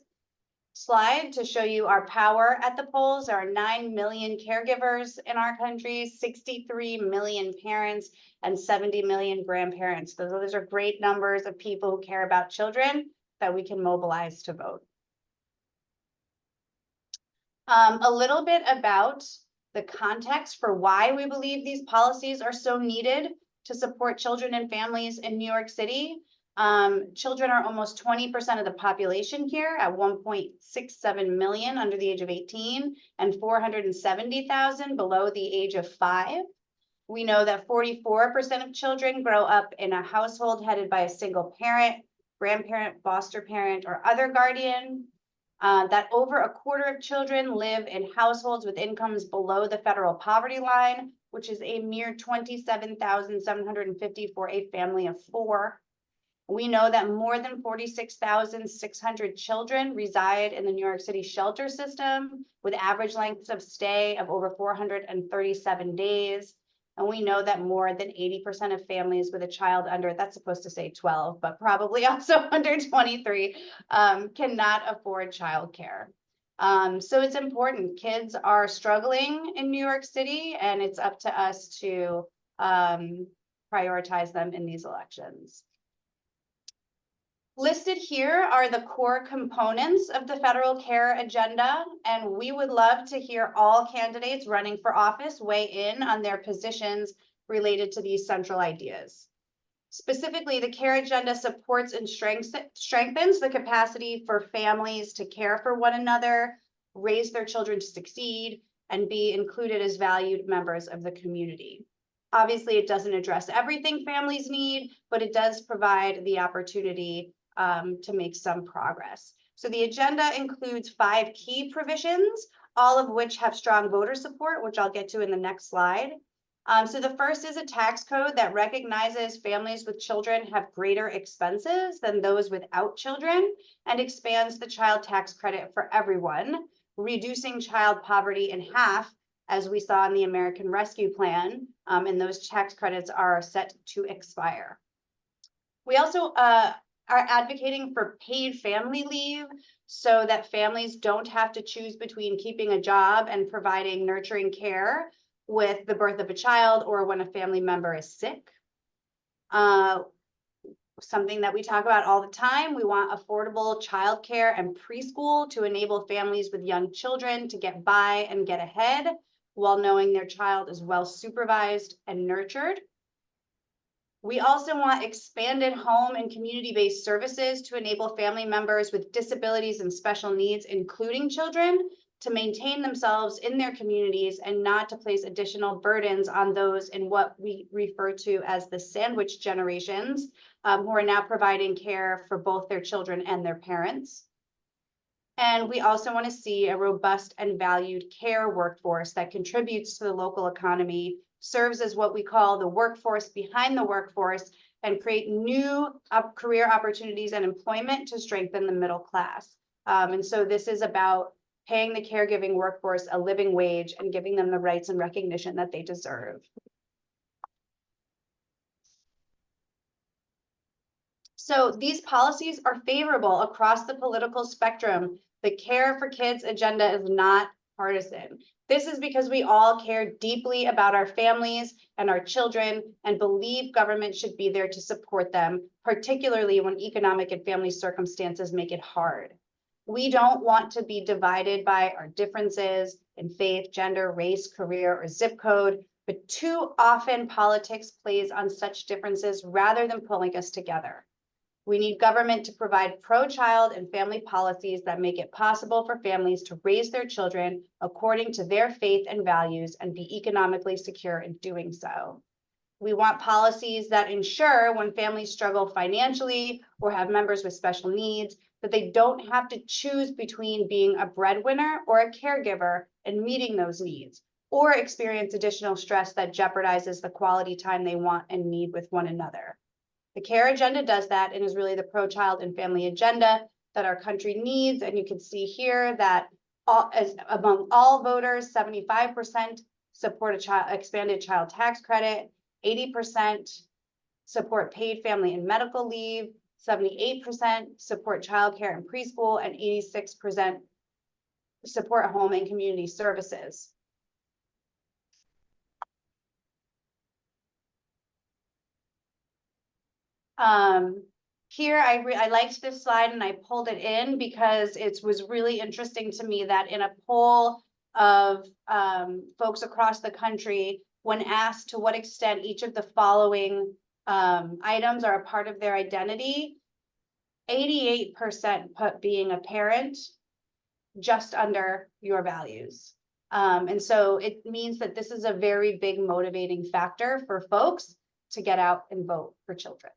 slide to show you our power at the polls. There are 9 million caregivers in our country, 63 million parents, and 70 million grandparents. Those are great numbers of people who care about children that we can mobilize to vote. A little bit about the context for why we believe these policies are so needed to support children and families in New York City. Children are almost 20% of the population here at 1.67 million under the age of 18 and 470,000 below the age of 5. We know that 44% of children grow up in a household headed by a single parent, grandparent, foster parent, or other guardian. That over a quarter of children live in households with incomes below the federal poverty line, which is a mere $27,750 for a family of 4. We know that more than 46,600 children reside in the New York City shelter system with average lengths of stay of over 437 days. And we know that more than 80% of families with a child under, that's supposed to say 12, but probably also under 23, cannot afford childcare. So it's important. Kids are struggling in New York City, and it's up to us to prioritize them in these elections. Listed here are the core components of the federal care agenda, and we would love to hear all candidates running for office weigh in on their positions related to these central ideas. Specifically, the care agenda supports and strengthens the capacity for families to care for one another, raise their children to succeed, and be included as valued members of the community. Obviously, it doesn't address everything families need, but it does provide the opportunity to make some progress. So the agenda includes 5 key provisions, all of which have strong voter support, which I'll get to in the next slide. So the first is a tax code that recognizes families with children have greater expenses than those without children and expands the child tax credit for everyone, reducing child poverty in half, as we saw in the American Rescue Plan, and those tax credits are set to expire. We also are advocating for paid family leave so that families don't have to choose between keeping a job and providing nurturing care with the birth of a child or when a family member is sick. Something that we talk about all the time, we want affordable childcare and preschool to enable families with young children to get by and get ahead while knowing their child is well supervised and nurtured. We also want expanded home and community-based services to enable family members with disabilities and special needs, including children, to maintain themselves in their communities and not to place additional burdens on those in what we refer to as the sandwich generations, who are now providing care for both their children and their parents. And we also want to see a robust and valued care workforce that contributes to the local economy, serves as what we call the workforce behind the workforce, and create new career opportunities and employment to strengthen the middle class. And so this is about paying the caregiving workforce a living wage and giving them the rights and recognition that they deserve. So these policies are favorable across the political spectrum. The Care for Kids agenda is not partisan. This is because we all care deeply about our families and our children and believe government should be there to support them, particularly when economic and family circumstances make it hard. We don't want to be divided by our differences in faith, gender, race, career, or zip code, but too often politics plays on such differences rather than pulling us together. We need government to provide pro-child and family policies that make it possible for families to raise their children according to their faith and values and be economically secure in doing so. We want policies that ensure when families struggle financially or have members with special needs, that they don't have to choose between being a breadwinner or a caregiver and meeting those needs, or experience additional stress that jeopardizes the quality time they want and need with one another. The CARE agenda does that and is really the pro-child and family agenda that our country needs. And you can see here that among all voters, 75% support expanded child tax credit, 80% support paid family and medical leave, 78% support childcare and preschool, and 86% support home and community services. Here, I liked this slide and I pulled it in because it was really interesting to me that in a poll of folks across the country, when asked to what extent each of the following items are a part of their identity, 88% put being a parent just under your values. And so it means that this is a very big motivating factor for folks to get out and vote for children.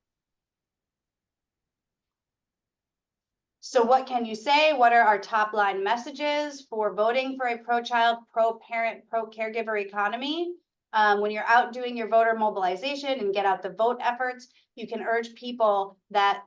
So what can you say? What are our top line messages for voting for a pro-child, pro-parent, pro-caregiver economy? When you're out doing your voter mobilization and get out the vote efforts, you can urge people that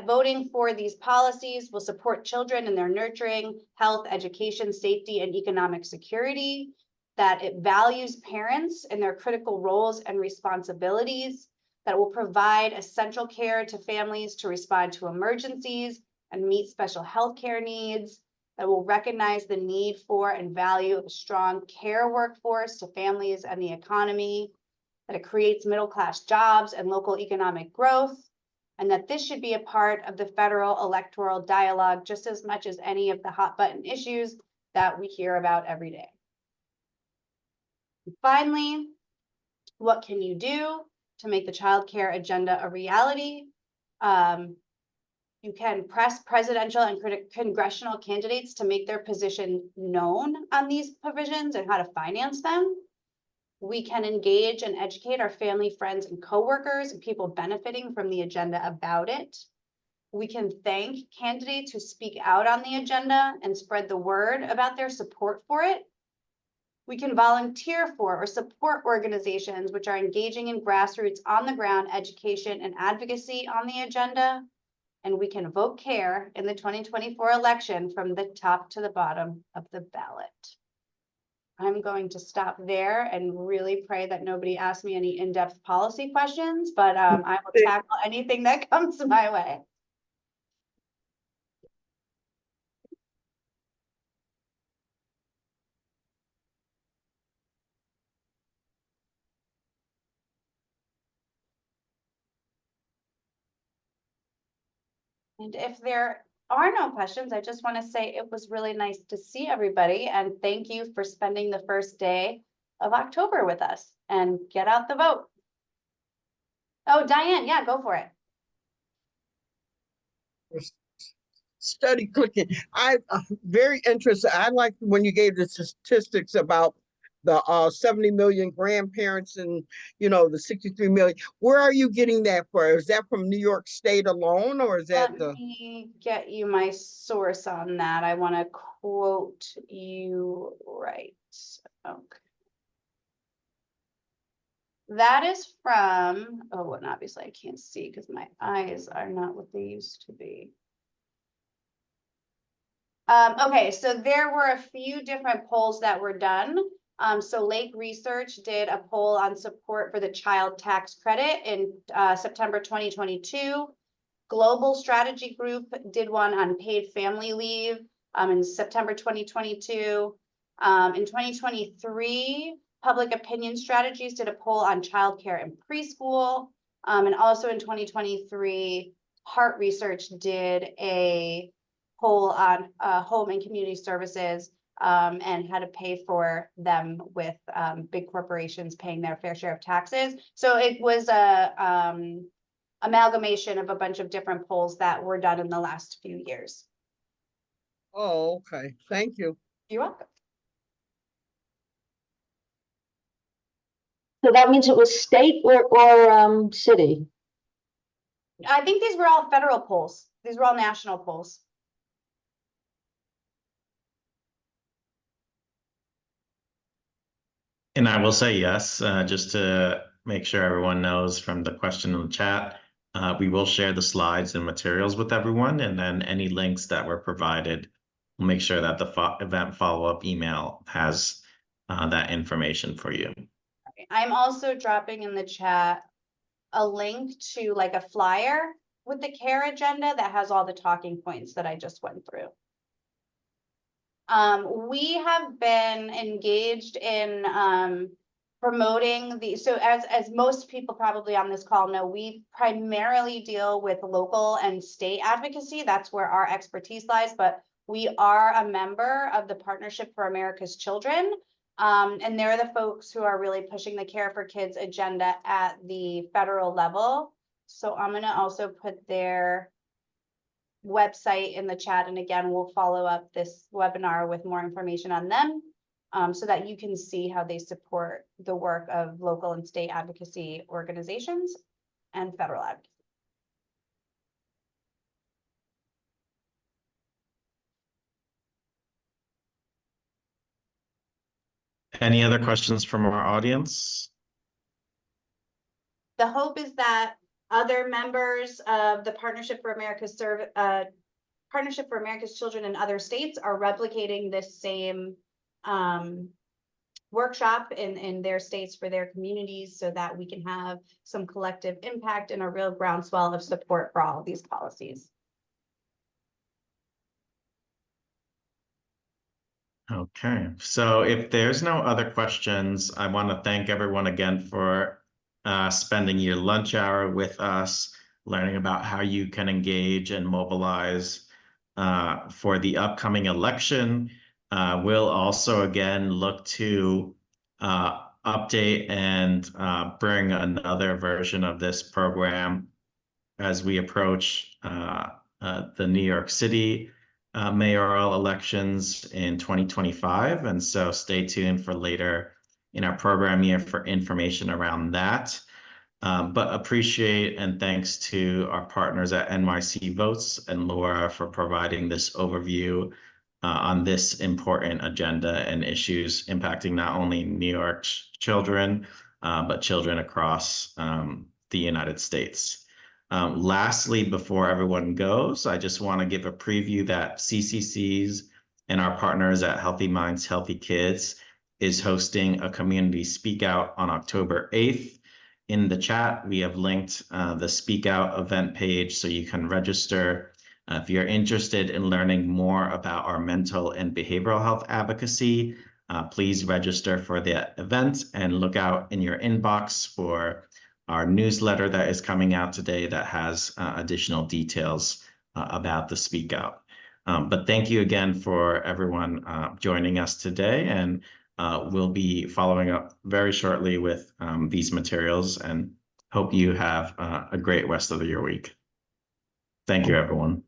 voting for these policies will support children in their nurturing, health, education, safety, and economic security, that it values parents and their critical roles and responsibilities, that it will provide essential care to families to respond to emergencies and meet special health care needs, that will recognize the need for and value a strong care workforce to families and the economy, that it creates middle-class jobs and local economic growth, and that this should be a part of the federal electoral dialogue just as much as any of the hot button issues that we hear about every day. And finally, what can you do to make the child care agenda a reality? You can press presidential and congressional candidates to make their position known on these provisions and how to finance them. We can engage and educate our family, friends, and coworkers and people benefiting from the agenda about it. We can thank candidates who speak out on the agenda and spread the word about their support for it. We can volunteer for or support organizations which are engaging in grassroots on the ground education and advocacy on the agenda. And we can vote CARE in the 2024 election from the top to the bottom of the ballot. I'm going to stop there and really pray that nobody asks me any in-depth policy questions, but I will tackle anything that comes my way. And if there are no questions, I just want to say it was really nice to see everybody and thank you for spending the first day of October with us, and get out the vote. Oh, Diane, yeah, go for it. Study clicking. I'm very interested. I like when you gave the statistics about the 70 million grandparents and, you know, the 63 million. Where are you getting that from? Is that from New York State alone, or is that Let me get you my source on that. I want to quote you right. Okay. That is from, oh, and obviously I can't see because my eyes are not what they used to be. Okay, so there were a few different polls that were done. So Lake Research did a poll on support for the child tax credit in September 2022. Global Strategy Group did one on paid family leave in September 2022. In 2023, Public Opinion Strategies did a poll on childcare and preschool. And also in 2023, Heart Research did a poll on home and community services and how to pay for them with big corporations paying their fair share of taxes. So it was a amalgamation of a bunch of different polls that were done in the last few years. Oh, okay. Thank you. You're welcome. So that means it was state or city? I think these were all federal polls. These were all national polls. And I will say yes, just to make sure everyone knows from the question in the chat, we will share the slides and materials with everyone, and then any links that were provided, we'll make sure that the event follow-up email has that information for you. I'm also dropping in the chat a link to like a flyer with the CARE agenda that has all the talking points that I just went through. We have been engaged in promoting the, so as most people probably on this call know, we primarily deal with local and state advocacy. That's where our expertise lies, but we are a member of the Partnership for America's Children. And they're the folks who are really pushing the Care for Kids agenda at the federal level. So I'm going to also put their website in the chat, and again we'll follow up this webinar with more information on them so that you can see how they support the work of local and state advocacy organizations and federal advocacy. Any other questions from our audience? The hope is that other members of the Partnership for America's Children in other states are replicating this same workshop in their states for their communities so that we can have some collective impact and a real groundswell of support for all of these policies. Okay, so if there's no other questions, I want to thank everyone again for spending your lunch hour with us, learning about how you can engage and mobilize for the upcoming election. We'll also again look to update and bring another version of this program as we approach the New York City mayoral elections in 2025. And so stay tuned for later in our program year for information around that. But appreciate and thanks to our partners at NYC Votes and Laura for providing this overview on this important agenda and issues impacting not only New York's children, but children across the United States. Lastly, before everyone goes, I just want to give a preview that CCC's and our partners at Healthy Minds, Healthy Kids is hosting a community speak out on October 8th. In the chat, we have linked the speak out event page so you can register. If you're interested in learning more about our mental and behavioral health advocacy, please register for the event and look out in your inbox for our newsletter that is coming out today that has additional details about the speak out. But thank you again for everyone joining us today, and we'll be following up very shortly with these materials, and hope you have a great rest of your week. Thank you, everyone.